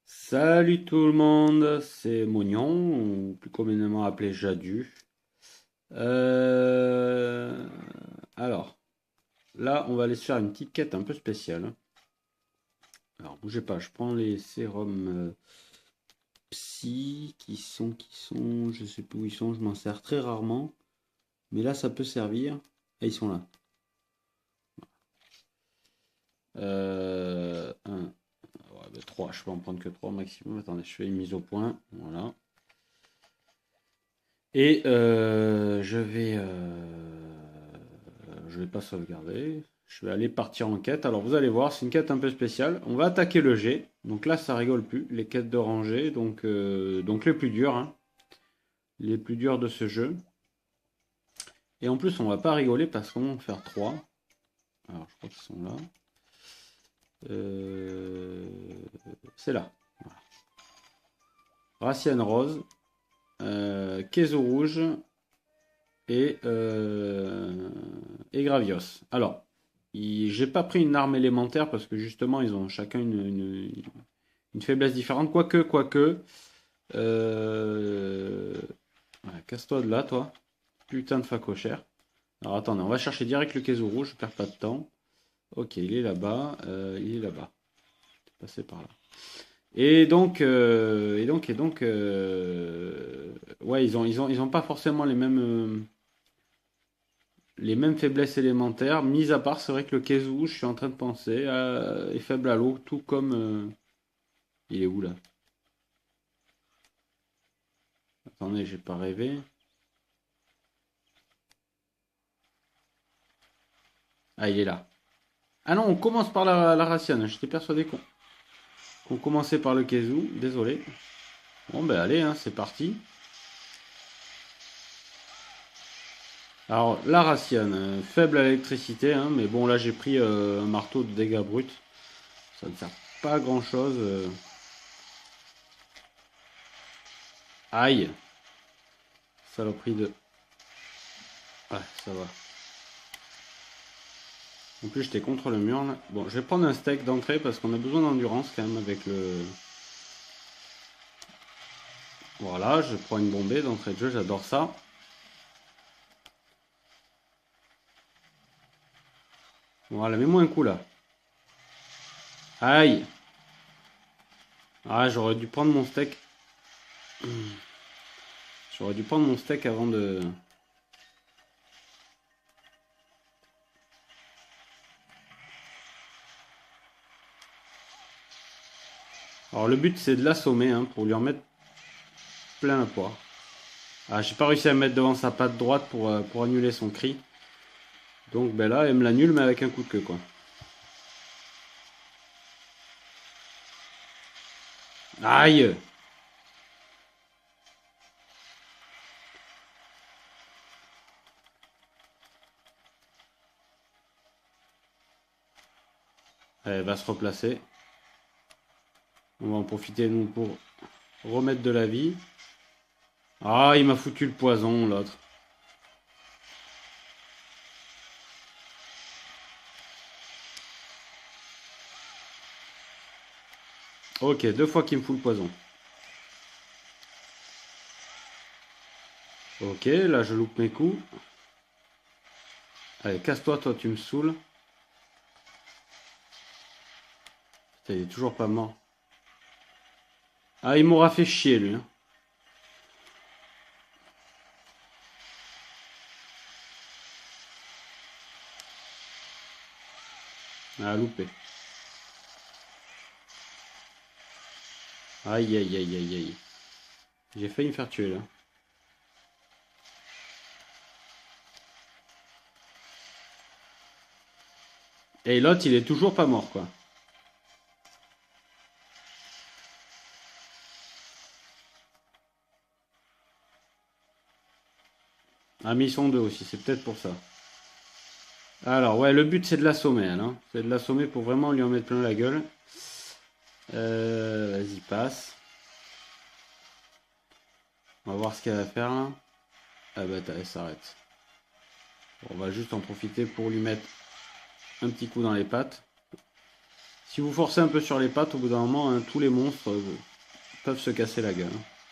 Salut tout le monde, c'est Mognon, ou plus communément appelé Jadu. Euh, Alors, là, on va aller se faire une petite quête un peu spéciale. Alors, bougez pas, je prends les sérums psy je sais plus où ils sont, je m'en sers très rarement. Mais là, ça peut servir. Et ils sont là. 1, ouais, 3, je peux en prendre que 3 maximum. Attendez, je fais une mise au point. Voilà. Et je vais pas sauvegarder. Je vais aller partir en quête. Alors vous allez voir, c'est une quête un peu spéciale. On va attaquer le G. Donc là, ça rigole plus. Les quêtes de rangée, donc les plus dures, hein. Les plus dures de ce jeu. Et en plus, on va pas rigoler parce qu'on va en faire 3. Alors je crois qu'ils sont là. Euh, c'est là. Voilà. Raciane rose, Kézo rouge, et Gravios. Alors, j'ai pas pris une arme élémentaire parce que justement ils ont chacun une faiblesse différente. Quoique. Euh... Ouais, casse-toi de là, toi. Putain de facochère. Alors attendez, on va chercher direct le Kézo rouge, je perds pas de temps. Ok, il est là-bas. Il est là-bas. Passé par là. Ouais, ils ont pas forcément les mêmes faiblesses élémentaires, mis à part, c'est vrai que le Kezu, je suis en train de penser, est faible à l'eau, tout comme... il est où là? Attendez, j'ai pas rêvé. Ah, il est là. Ah non, on commence par la Raciane. J'étais persuadé qu'on commençait par le Kezu. Désolé. Bon, ben allez, hein, c'est parti. Alors, la Raciane, faible à l'électricité, hein, mais bon, là j'ai pris un marteau de dégâts bruts. Ça ne sert pas à grand chose. Aïe! Saloperie de. Ouais, ça va. En plus, j'étais contre le mur là. Bon, je vais prendre un steak d'entrée parce qu'on a besoin d'endurance quand même avec le. Voilà, je prends une bombée d'entrée de jeu, j'adore ça. Voilà, mets-moi un coup là. Aïe! Ah, j'aurais dû prendre mon steak. J'aurais dû prendre mon steak avant de. Alors, le but c'est de l'assommer hein, pour lui en mettre plein la poire. Ah, j'ai pas réussi à mettre devant sa patte droite pour annuler son cri. Donc, ben là, elle me l'annule, mais avec un coup de queue quoi. Aïe! Elle va se replacer. On va en profiter nous pour remettre de la vie. Ah, il m'a foutu le poison, l'autre. Ok, 2 fois qu'il me fout le poison. Ok, là je loupe mes coups. Allez, casse-toi, toi tu me saoules. Putain, il est toujours pas mort. Ah, il m'aura fait chier lui, hein. Ah, loupé. Aïe, aïe, aïe, aïe, aïe. J'ai failli me faire tuer là. Et l'autre, il est toujours pas mort, quoi. Ah, mais ils sont deux aussi, c'est peut-être pour ça. Alors, ouais, le but c'est de l'assommer, hein. C'est de l'assommer pour vraiment lui en mettre plein la gueule. Vas-y, passe. On va voir ce qu'elle va faire là. Ah bah, elle s'arrête. Bon, on va juste en profiter pour lui mettre un petit coup dans les pattes. Si vous forcez un peu sur les pattes, au bout d'un moment, hein, tous les monstres peuvent se casser la gueule.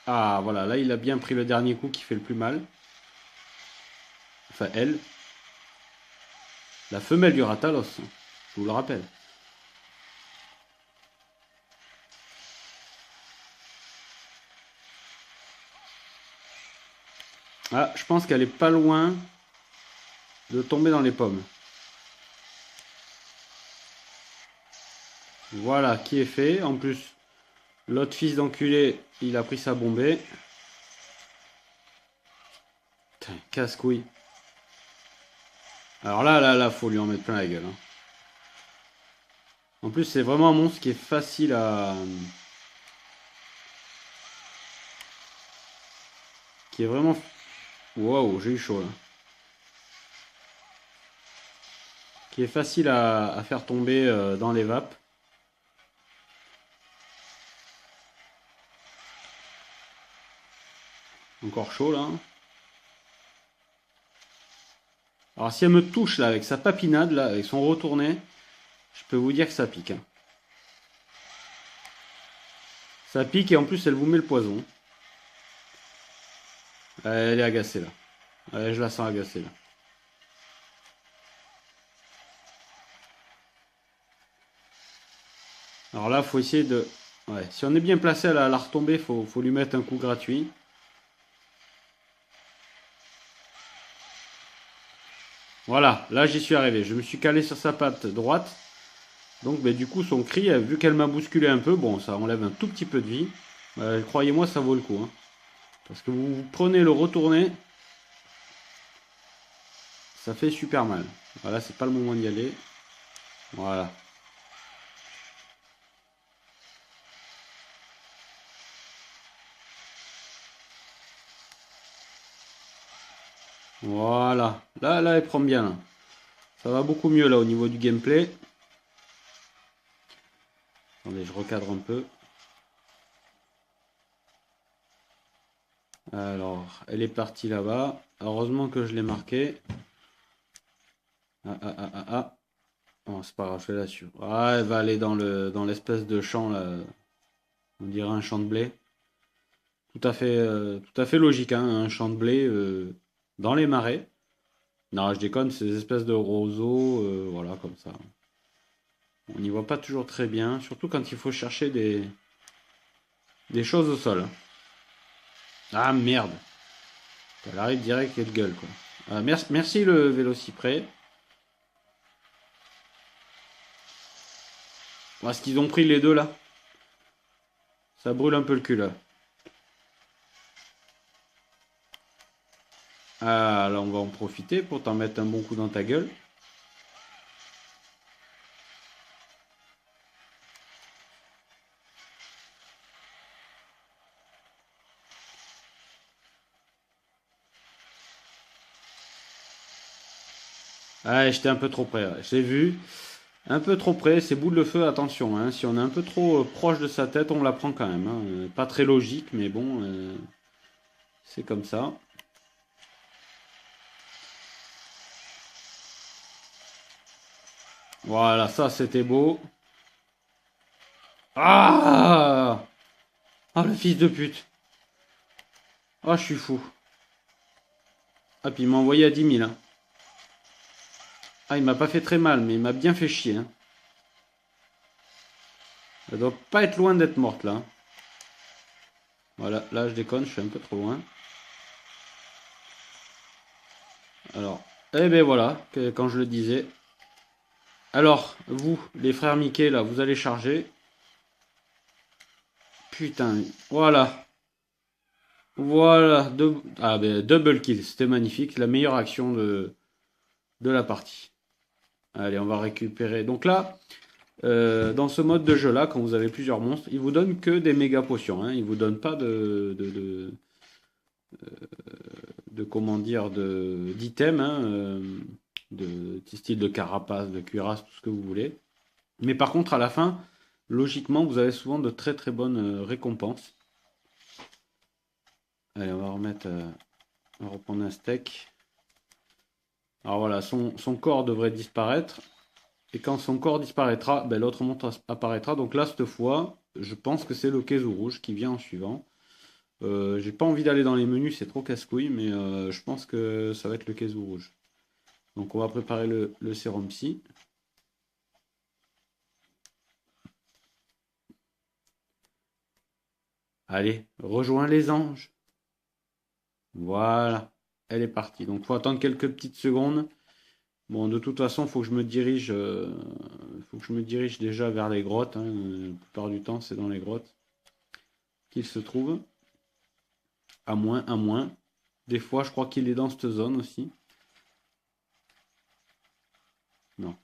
Ah, voilà, là, il a bien pris le dernier coup qui fait le plus mal. Enfin, elle. La femelle du Ratalos, je vous le rappelle. Ah, je pense qu'elle est pas loin de tomber dans les pommes. Voilà, qui est fait. En plus, l'autre fils d'enculé, il a pris sa bombée. Putain, casse-couille. Alors là, faut lui en mettre plein la gueule. Hein. En plus, c'est vraiment un monstre qui est facile à... Qui est vraiment... Waouh, j'ai eu chaud là. Qui est facile à faire tomber dans les vapes. Encore chaud là. Alors si elle me touche là avec sa papinade, là, avec son retourné, je peux vous dire que ça pique. Hein. Ça pique et en plus elle vous met le poison. Elle est agacée là. Ouais, je la sens agacée là. Alors là, faut essayer de... Ouais, si on est bien placé à la retomber, faut lui mettre un coup gratuit. Voilà, là j'y suis arrivé. Je me suis calé sur sa patte droite. Donc du coup son cri, vu qu'elle m'a bousculé un peu, bon ça enlève un tout petit peu de vie. Croyez-moi ça vaut le coup. Hein. Parce que vous prenez le retourné, ça fait super mal. Voilà, c'est pas le moment d'y aller. Voilà. Voilà. Là, elle prend bien. Là. Ça va beaucoup mieux là au niveau du gameplay. Attendez, je recadre un peu. Alors, elle est partie là-bas. Heureusement que je l'ai marqué. Ah. Oh, c'est pas grave, je fais la sûre. Ah, elle va aller dans l'espèce de champ là. On dirait un champ de blé. Tout à fait logique, hein, un champ de blé dans les marais. Non, je déconne, c'est des espèces de roseaux, voilà, comme ça. On n'y voit pas toujours très bien, surtout quand il faut chercher des choses au sol. Ah merde, elle arrive direct et de gueule, quoi. Merci le Vélocyprès. Est-ce qu'ils ont pris les deux là? Ça brûle un peu le cul là. Ah, là on va en profiter pour t'en mettre un bon coup dans ta gueule. Ah, j'étais un peu trop près, ouais. J'ai vu. Un peu trop près, ces boules de feu, attention, hein, si on est un peu trop proche de sa tête, on la prend quand même. Hein. Pas très logique, mais bon, c'est comme ça. Voilà, ça c'était beau. Ah! Ah, le fils de pute. Ah, je suis fou. Ah, puis il m'a envoyé à 10 000. Hein. Ah, il m'a pas fait très mal, mais il m'a bien fait chier. Hein. Elle doit pas être loin d'être morte là. Voilà, là je déconne, je suis un peu trop loin. Alors, eh ben voilà, quand je le disais. Alors, vous, les frères Mickey, là, vous allez charger. Putain, voilà. Voilà. Ah, ben, double kill, c'était magnifique. La meilleure action de la partie. Allez, on va récupérer. Donc là, dans ce mode de jeu-là, quand vous avez plusieurs monstres, il vous donne que des méga potions. Hein. Il vous donne pas de comment dire, d'items, hein, de style de carapace, de cuirasse, tout ce que vous voulez. Mais par contre, à la fin, logiquement, vous avez souvent de très très bonnes récompenses. Allez, on va remettre, on va reprendre un steak. Alors voilà, son corps devrait disparaître. Et quand son corps disparaîtra, ben, l'autre monstre apparaîtra. Donc là, cette fois, je pense que c'est le Kezu rouge qui vient en suivant. J'ai pas envie d'aller dans les menus, c'est trop casse-couille, mais je pense que ça va être le Kezu rouge. Donc on va préparer le sérum psy. Allez, rejoins les anges. Voilà, elle est partie. Donc faut attendre quelques petites secondes. Bon, de toute façon, faut que je me dirige déjà vers les grottes, hein. La plupart du temps, c'est dans les grottes qu'il se trouve. À moins, à moins. Des fois, je crois qu'il est dans cette zone aussi. Non.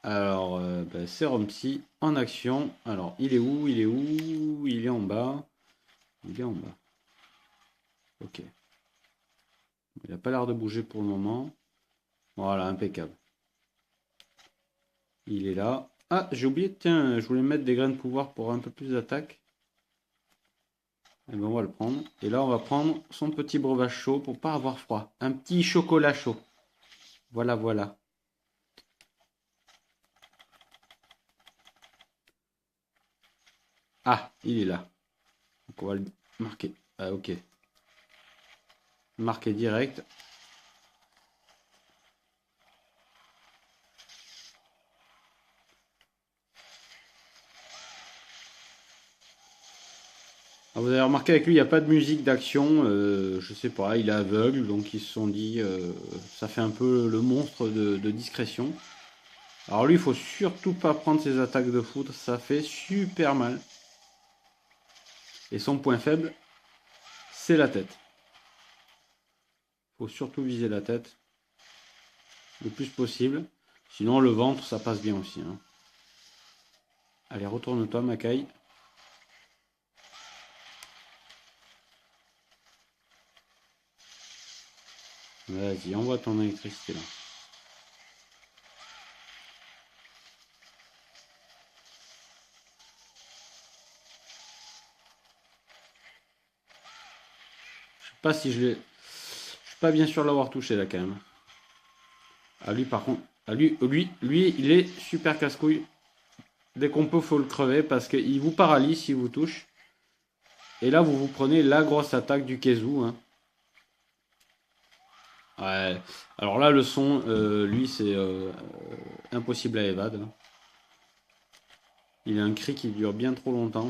Alors, ben, Sérum Psy en action. Alors, il est où? Il est où? Il est en bas. Il est en bas. Ok. Il n'a pas l'air de bouger pour le moment. Voilà, impeccable. Il est là. Ah, j'ai oublié, tiens, je voulais mettre des graines de pouvoir pour un peu plus d'attaque. Et ben on va le prendre. Et là, on va prendre son petit breuvage chaud pour pas avoir froid. Un petit chocolat chaud. Voilà, voilà. Ah, il est là. Donc on va le marquer. Ah, ok. Marqué direct. Ah, vous avez remarqué avec lui, il n'y a pas de musique d'action. Je sais pas, il est aveugle, donc ils se sont dit, ça fait un peu le monstre de discrétion. Alors lui, il faut surtout pas prendre ses attaques de foudre, ça fait super mal. Et son point faible, c'est la tête. Faut surtout viser la tête le plus possible. Sinon, le ventre, ça passe bien aussi, hein. Allez, retourne-toi, Makai. Vas-y, envoie ton électricité là. Je sais pas si je l'ai. Je suis pas bien sûr de l'avoir touché là quand même. À lui par contre. À lui, il est super casse-couille. Dès qu'on peut, faut le crever parce qu'il vous paralyse s'il vous touche. Et là, vous prenez la grosse attaque du Kezu, hein. Ouais. Alors là, le son, lui, c'est impossible à évade, hein. Il a un cri qui dure bien trop longtemps.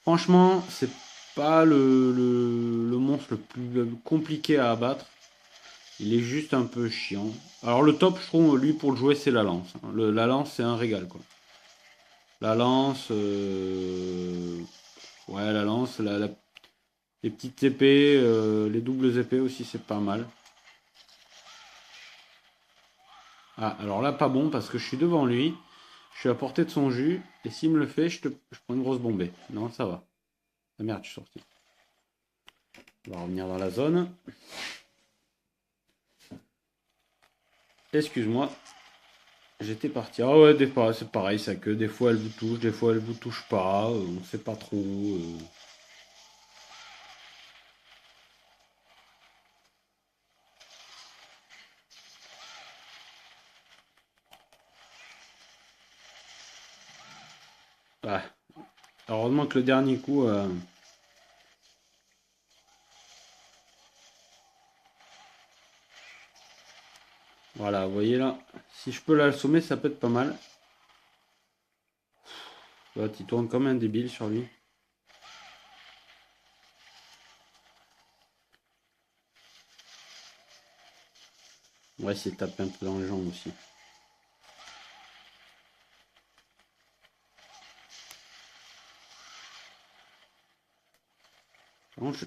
Franchement, c'est pas le monstre le plus compliqué à abattre. Il est juste un peu chiant. Alors le top, je trouve, lui, pour le jouer, c'est la lance. La lance, c'est un régal, quoi. La lance, ouais, la lance, les petites épées, les doubles épées aussi, c'est pas mal. Ah, alors là, pas bon, parce que je suis devant lui. Je suis à portée de son jus. Et s'il me le fait, je prends une grosse bombée. Non, ça va. Ah merde, je suis sorti. On va revenir dans la zone. Excuse-moi. J'étais parti. Ah ouais, des fois, c'est pareil, ça que des fois elle vous touche, des fois elle vous touche pas. On sait pas trop. Ah, heureusement que le dernier coup. Voilà, vous voyez là. Si je peux l'assommer, ça peut être pas mal. L'autre, il tourne comme un débile sur lui. On va essayer de taper un peu dans les jambes aussi.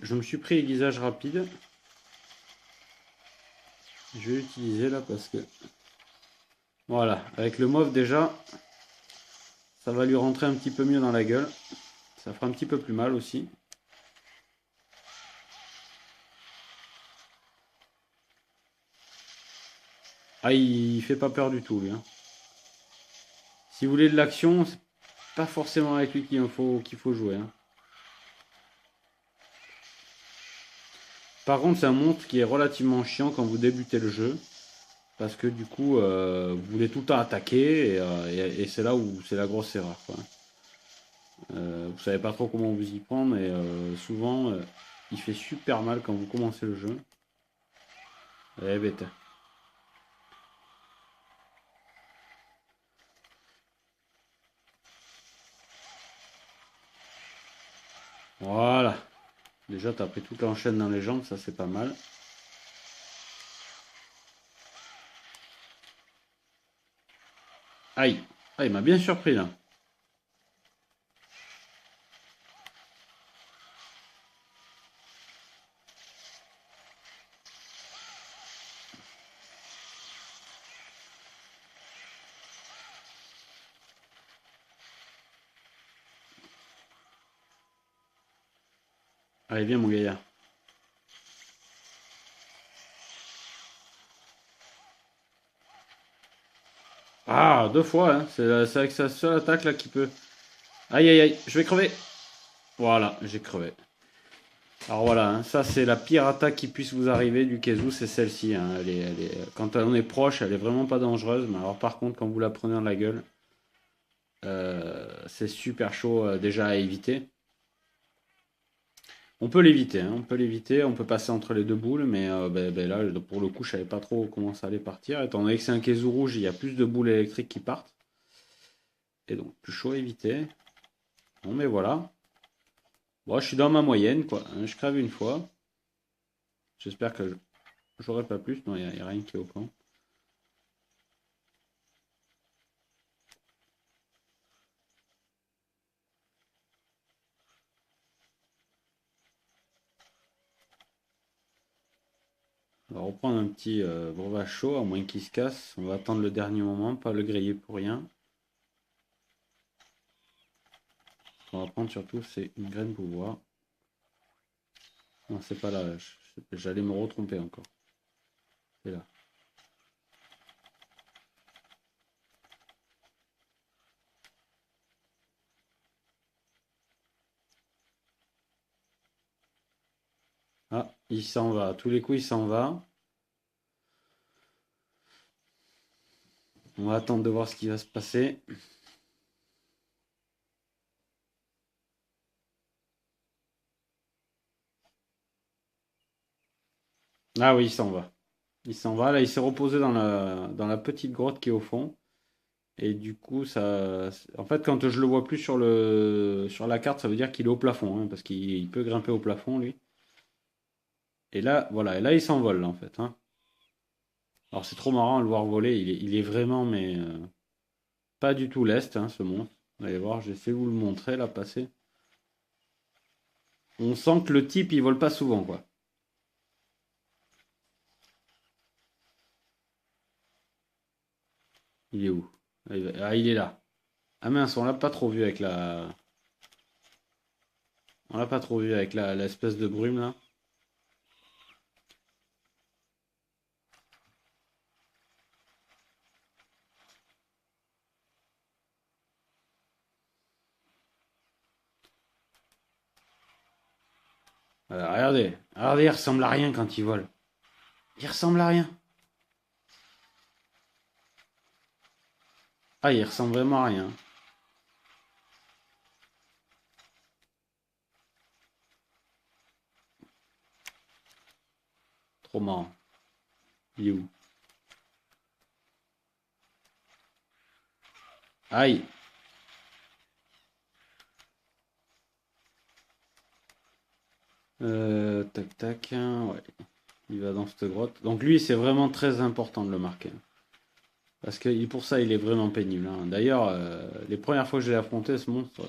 Je me suis pris aiguisage rapide. Je vais l'utiliser là parce que... Voilà, avec le mauve déjà, ça va lui rentrer un petit peu mieux dans la gueule. Ça fera un petit peu plus mal aussi. Ah, il fait pas peur du tout, lui, hein. Si vous voulez de l'action, c'est pas forcément avec lui qu'il faut jouer, hein. Par contre, c'est un monstre qui est relativement chiant quand vous débutez le jeu. parce que du coup, vous voulez tout le temps attaquer et c'est là où c'est la grosse erreur, quoi. Vous savez pas trop comment vous y prendre et souvent il fait super mal quand vous commencez le jeu. Eh bête. Voilà. Déjà, t'as pris toute l'enchaîne dans les jambes, ça c'est pas mal. Aïe. Ah, il m'a bien surpris là. Allez, viens mon gaillard. Ah, deux fois, hein. C'est avec sa seule attaque là qui peut. Aïe aïe aïe, je vais crever. Voilà, j'ai crevé. Alors voilà, hein, ça c'est la pire attaque qui puisse vous arriver du Kezu, c'est celle-ci, hein. Quand on est proche, elle est vraiment pas dangereuse. Mais alors par contre, quand vous la prenez dans la gueule, c'est super chaud déjà à éviter. On peut l'éviter, hein, on peut l'éviter, on peut passer entre les deux boules, mais là, pour le coup, je savais pas trop comment ça allait partir. Étant donné que c'est un Kezu rouge, il y a plus de boules électriques qui partent. Et donc, plus chaud à éviter. Bon, mais voilà. Bon, je suis dans ma moyenne, quoi. Hein, je crève une fois. J'espère que j'aurai pas plus. Non, il n'y a rien qui est au camp. On va reprendre un petit breuvage chaud, à moins qu'il se casse. On va attendre le dernier moment, pas le griller pour rien. Ce qu'on va prendre surtout, c'est une graine pouvoir. Non, c'est pas là. J'allais me retromper encore. C'est là. Ah, il s'en va. À tous les coups, il s'en va. On va attendre de voir ce qui va se passer. Ah oui, il s'en va. Il s'en va. Là, il s'est reposé dans la petite grotte qui est au fond. Et du coup, ça, en fait, quand je le vois plus sur la carte, ça veut dire qu'il est au plafond, hein, parce qu'il peut grimper au plafond, lui. Et là, voilà. Et là, il s'envole, là, en fait, hein. Alors, c'est trop marrant de le voir voler. Il est vraiment, mais pas du tout leste, hein, ce monstre. Vous allez voir, j'essaie de vous le montrer, là, passer. On sent que le type, il vole pas souvent, quoi. Il est où? Ah, il est là. Ah mince, on l'a pas trop vu avec la. On l'a pas trop vu avec l'espèce de brume là. Regardez, regardez, il ressemble à rien quand il vole. Il ressemble à rien. Ah, il ressemble vraiment à rien. Trop marrant. Il est où? Aïe. Tac tac. Ouais. Il va dans cette grotte. Donc lui, c'est vraiment très important de le marquer. Parce que pour ça, il est vraiment pénible, hein. D'ailleurs, les premières fois que j'ai affronté ce monstre,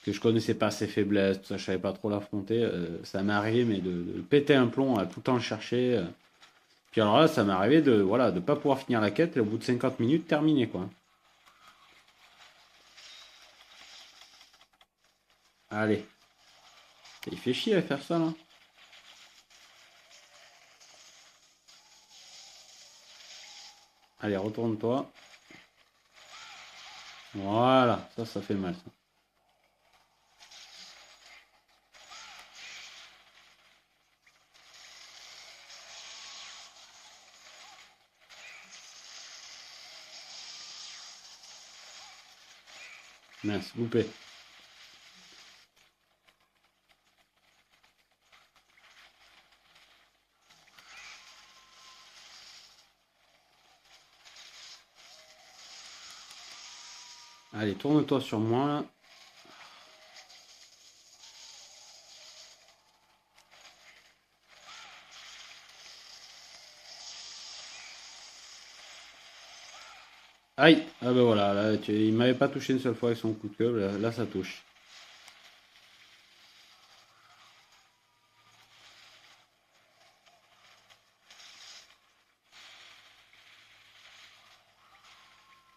que je connaissais pas ses faiblesses, tout ça, je savais pas trop l'affronter, ça m'est arrivé mais de péter un plomb à tout le temps le chercher. Puis alors là, ça m'est arrivé de voilà, de pas pouvoir finir la quête et au bout de 50 minutes, terminer quoi. Allez. Il fait chier à faire ça là. Allez, retourne-toi. Voilà, ça fait mal ça. Mince, loupé. Allez, tourne-toi sur moi là. Aïe! Ah ben voilà, là, il m'avait pas touché une seule fois avec son coup de queue, là, ça touche.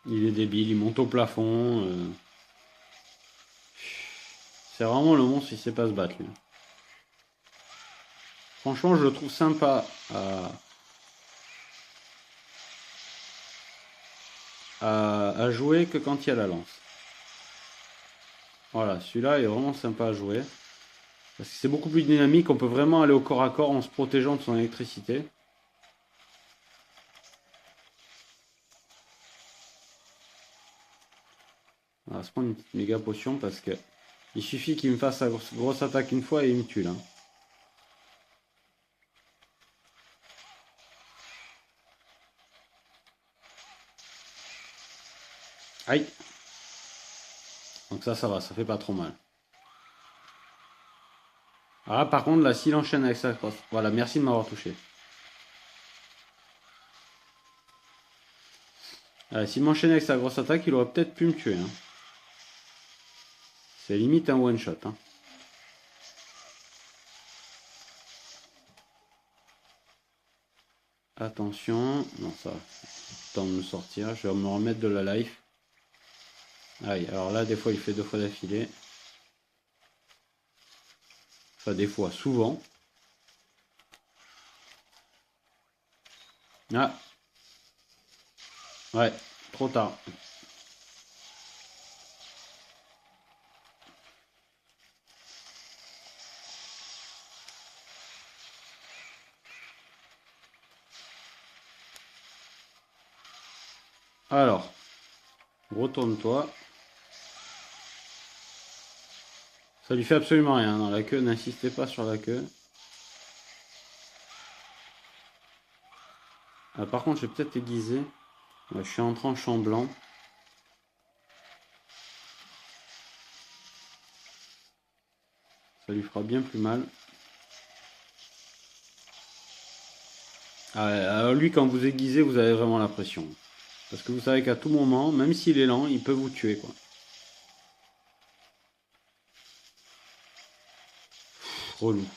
Il est débile, il monte au plafond. C'est vraiment le monstre, il sait pas se battre lui. Franchement, je le trouve sympa à jouer que quand il y a la lance. Voilà, celui-là est vraiment sympa à jouer. Parce que c'est beaucoup plus dynamique, on peut vraiment aller au corps à corps en se protégeant de son électricité. On va se prendre une petite méga potion parce que il suffit qu'il me fasse sa grosse attaque une fois et il me tue là. Aïe! Donc ça va, ça fait pas trop mal. Ah, par contre, là, s'il enchaîne avec sa crosse. Voilà, merci de m'avoir touché. S'il m'enchaînait avec sa grosse attaque, il aurait peut-être pu me tuer. Hein. C'est limite un one shot. Hein. Attention. Non, ça. Temps de me sortir. Je vais me remettre de la life. Aïe, alors là, des fois, il fait 2 fois d'affilée. Enfin, des fois, souvent. Ah. Ouais, trop tard. Alors, retourne-toi. Ça lui fait absolument rien dans la queue. N'insistez pas sur la queue. Ah, par contre, je vais peut-être aiguiser. Ouais, je suis en tranche en blanc. Ça lui fera bien plus mal. Ah, alors lui, quand vous aiguisez, vous avez vraiment la pression. Parce que vous savez qu'à tout moment, même s'il est lent, il peut vous tuer, quoi. Relou.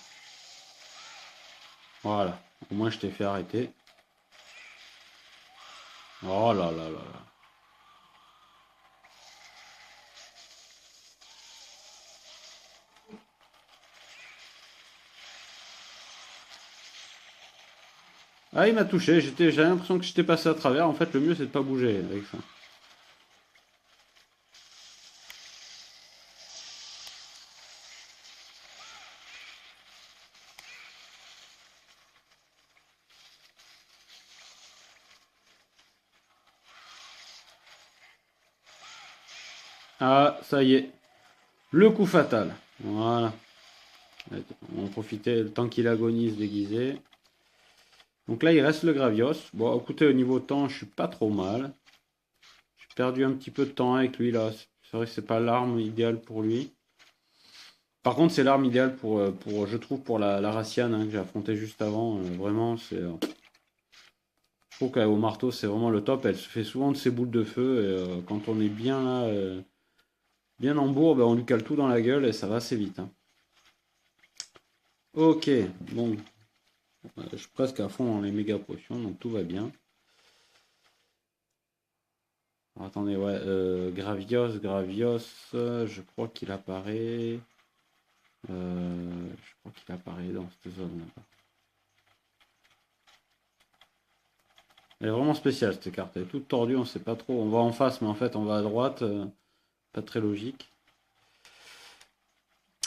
Voilà. Au moins, je t'ai fait arrêter. Oh là là là là. Ah, il m'a touché. J'avais l'impression que j'étais passé à travers. En fait, le mieux, c'est de pas bouger avec ça. Ah, ça y est. Le coup fatal. Voilà. On va profiter le temps qu'il agonise déguisé. Donc là, il reste le Gravios. Bon, écoutez, au niveau temps, je suis pas trop mal. J'ai perdu un petit peu de temps avec lui là. C'est vrai que c'est pas l'arme idéale pour lui. Par contre, c'est l'arme idéale je trouve, pour la Raciane hein, que j'ai affronté juste avant. Vraiment, je trouve qu'au marteau, c'est vraiment le top. Elle se fait souvent de ses boules de feu. Et quand on est bien là, bien en bourre, ben, on lui cale tout dans la gueule et ça va assez vite. Hein. Ok, bon. Je suis presque à fond dans les méga potions, donc tout va bien. Alors, attendez, ouais. Gravios, je crois qu'il apparaît. Je crois qu'il apparaît dans cette zone là. Elle est vraiment spéciale cette carte, elle est toute tordue, on sait pas trop. On va en face, mais en fait on va à droite. Pas très logique.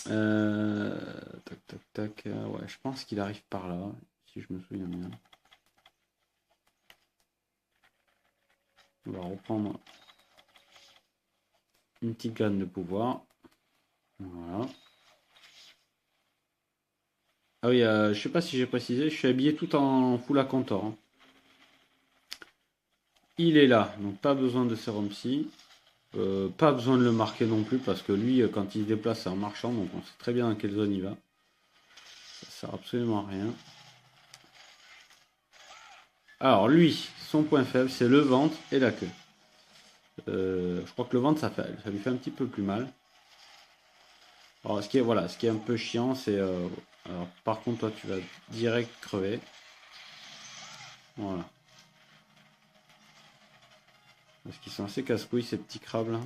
Tac tac tac. Ouais, je pense qu'il arrive par là, si je me souviens bien. On va reprendre. Une petite graine de pouvoir. Voilà. Ah oui, je sais pas si j'ai précisé, je suis habillé tout en full à Cantor, hein. Il est là, donc pas besoin de sérum psy. Pas besoin de le marquer non plus parce que lui, quand il se déplace, c'est un marchand, donc on sait très bien dans quelle zone il va. Ça sert absolument à rien. Alors lui, son point faible, c'est le ventre et la queue. Je crois que le ventre, ça lui fait un petit peu plus mal. Alors voilà, ce qui est un peu chiant, c'est... alors par contre, toi, tu vas direct crever. Voilà. Parce qu'ils sont assez casse-couilles, ces petits crabes là.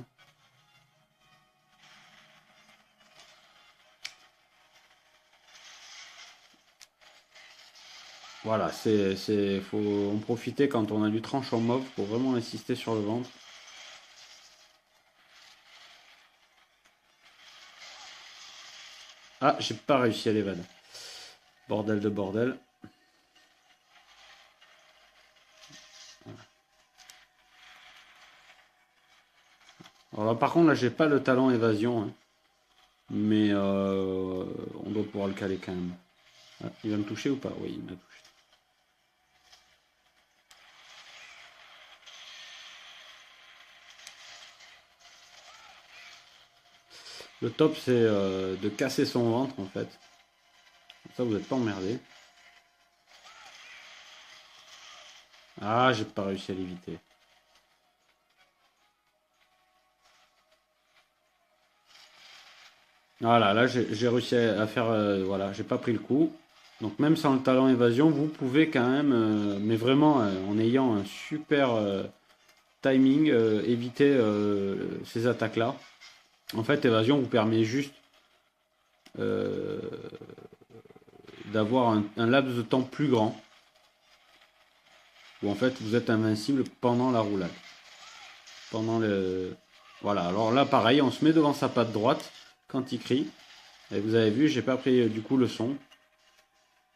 Voilà, faut en profiter quand on a du tranchant mauve pour vraiment insister sur le ventre. Ah, j'ai pas réussi à l'évader. Bordel de bordel. Alors là, par contre, là, j'ai pas le talent évasion, hein. Mais on doit pouvoir le caler quand même. Ah, il va me toucher ou pas? Oui, il m'a touché. Le top, c'est de casser son ventre, en fait. Comme ça, vous n'êtes pas emmerdé. Ah, j'ai pas réussi à l'éviter. Voilà, là, j'ai réussi à faire... voilà, j'ai pas pris le coup. Donc, même sans le talent évasion, vous pouvez quand même, mais vraiment, en ayant un super timing, éviter ces attaques-là. En fait, évasion vous permet juste euh, d'avoir un laps de temps plus grand où en fait vous êtes invincible pendant la roulade. Pendant le. Voilà, alors là pareil, on se met devant sa patte droite quand il crie. Et vous avez vu, j'ai pas pris du coup le son.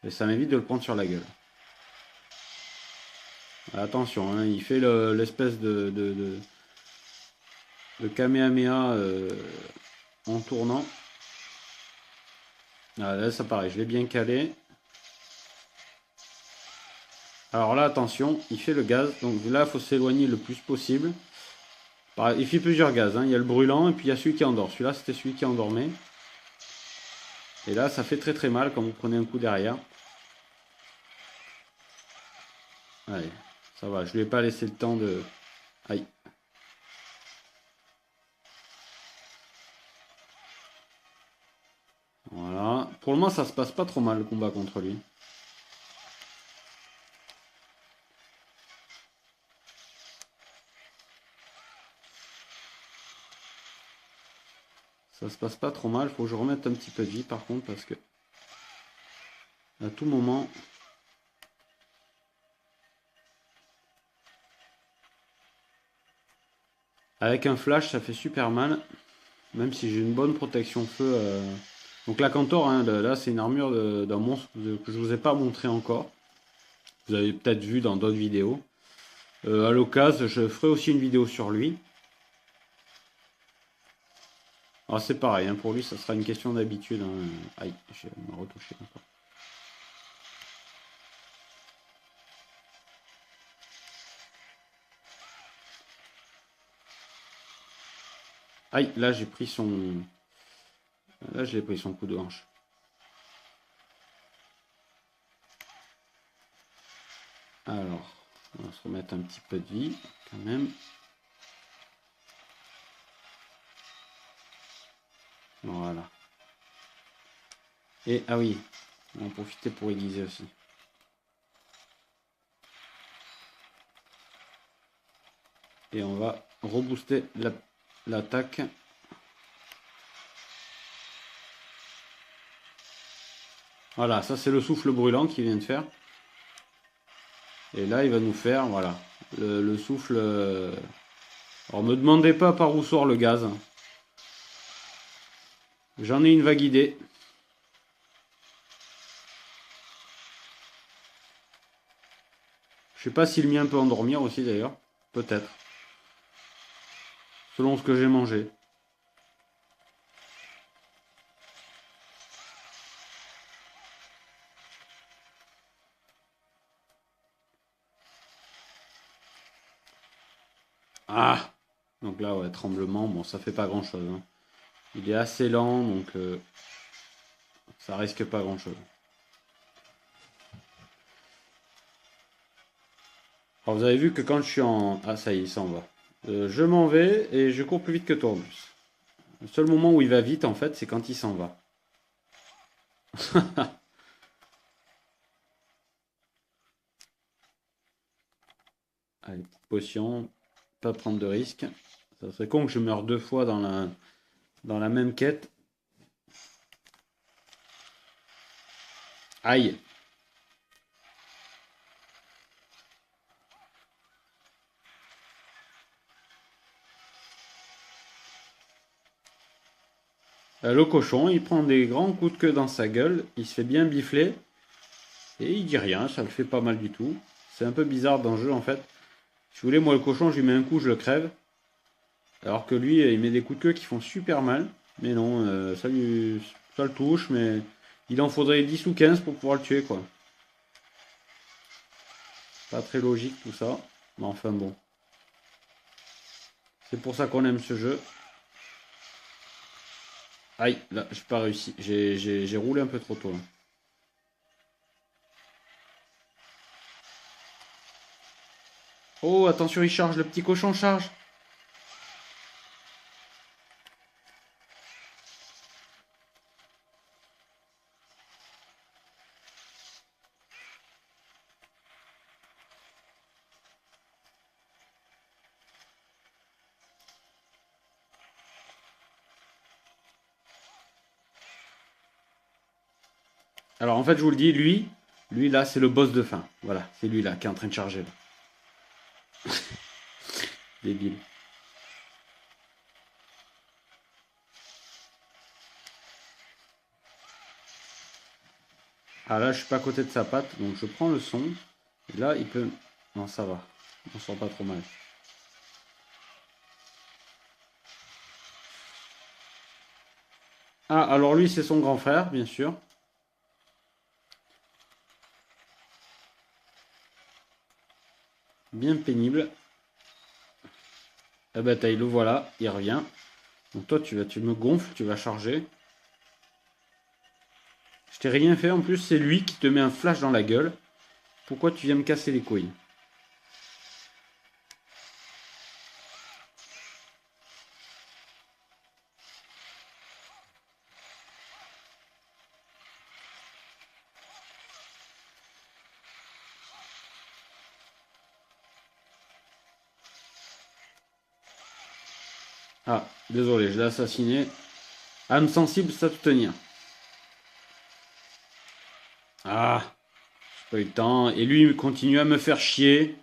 Et ça m'évite de le prendre sur la gueule. Attention, hein, il fait l'espèce de Kamehameha en tournant. Ah, là, ça pareil, je l'ai bien calé. Alors là, attention, il fait le gaz. Donc là, il faut s'éloigner le plus possible. Il fait plusieurs gaz, hein. Il y a le brûlant et puis il y a celui qui endort. Celui-là, c'était celui qui endormait. Et là, ça fait très très mal quand vous prenez un coup derrière. Allez, ça va. Je lui ai pas laissé le temps de... Aïe. Voilà. Pour le moment, ça se passe pas trop mal le combat contre lui. Ça se passe pas trop mal. Faut que je remette un petit peu de vie par contre parce que à tout moment... Avec un flash, ça fait super mal. Même si j'ai une bonne protection feu. Donc la Cantor, hein, là, c'est une armure d'un monstre que je vous ai pas montré encore. Vous avez peut-être vu dans d'autres vidéos. À l'occasion, je ferai aussi une vidéo sur lui. Alors c'est pareil, hein, pour lui, ça sera une question d'habitude, hein. Aïe, je vais me retoucher encore. Aïe, là j'ai pris son... Là j'ai pris son coup de hanche. Alors, on va se remettre un petit peu de vie, quand même. Voilà. Et, ah oui, on va en profiter pour aiguiser aussi. Et on va rebooster l'attaque. Voilà, ça c'est le souffle brûlant qu'il vient de faire. Et là, il va nous faire, voilà, le souffle... Alors, me demandez pas par où sort le gaz. J'en ai une vague idée. Je sais pas si le mien peut endormir aussi d'ailleurs. Peut-être. Selon ce que j'ai mangé. Ah! Donc là, ouais, tremblement, bon, ça fait pas grand-chose, hein. Il est assez lent, donc ça risque pas grand-chose. Alors vous avez vu que quand je suis en... Ah ça y est, il s'en va. Je m'en vais et je cours plus vite que toi en plus. Le seul moment où il va vite en fait, c'est quand il s'en va. Allez, petite potion, pas prendre de risques. Ça serait con que je meure deux fois dans la même quête. Aïe! Le cochon, il prend des grands coups de queue dans sa gueule, il se fait bien bifler, et il dit rien, ça le fait pas mal du tout. C'est un peu bizarre dans le jeu en fait. Si vous voulez, moi le cochon, je lui mets un coup, je le crève. Alors que lui, il met des coups de queue qui font super mal. Mais non, ça le touche, mais il en faudrait 10 ou 15 pour pouvoir le tuer, quoi. Pas très logique tout ça. Mais enfin bon. C'est pour ça qu'on aime ce jeu. Aïe, là, j'ai pas réussi. J'ai roulé un peu trop tôt, là. Oh, attention, il charge, le petit cochon charge. Alors en fait, je vous le dis, lui là, c'est le boss de fin. Voilà, c'est lui là qui est en train de charger là. Débile. Ah là, je suis pas à côté de sa patte, donc je prends le son. Et là, il peut... Non, ça va. On sent pas trop mal. Ah, alors lui, c'est son grand frère, bien sûr. Bien pénible. La bataille, le voilà, il revient. Donc toi, tu me gonfles, tu vas charger. Je t'ai rien fait, en plus, c'est lui qui te met un flash dans la gueule. Pourquoi tu viens me casser les couilles? Ah, désolé, je l'ai assassiné. Âme sensible, s'abstenir. Ah, j'ai pas eu le temps. Et lui, il continue à me faire chier.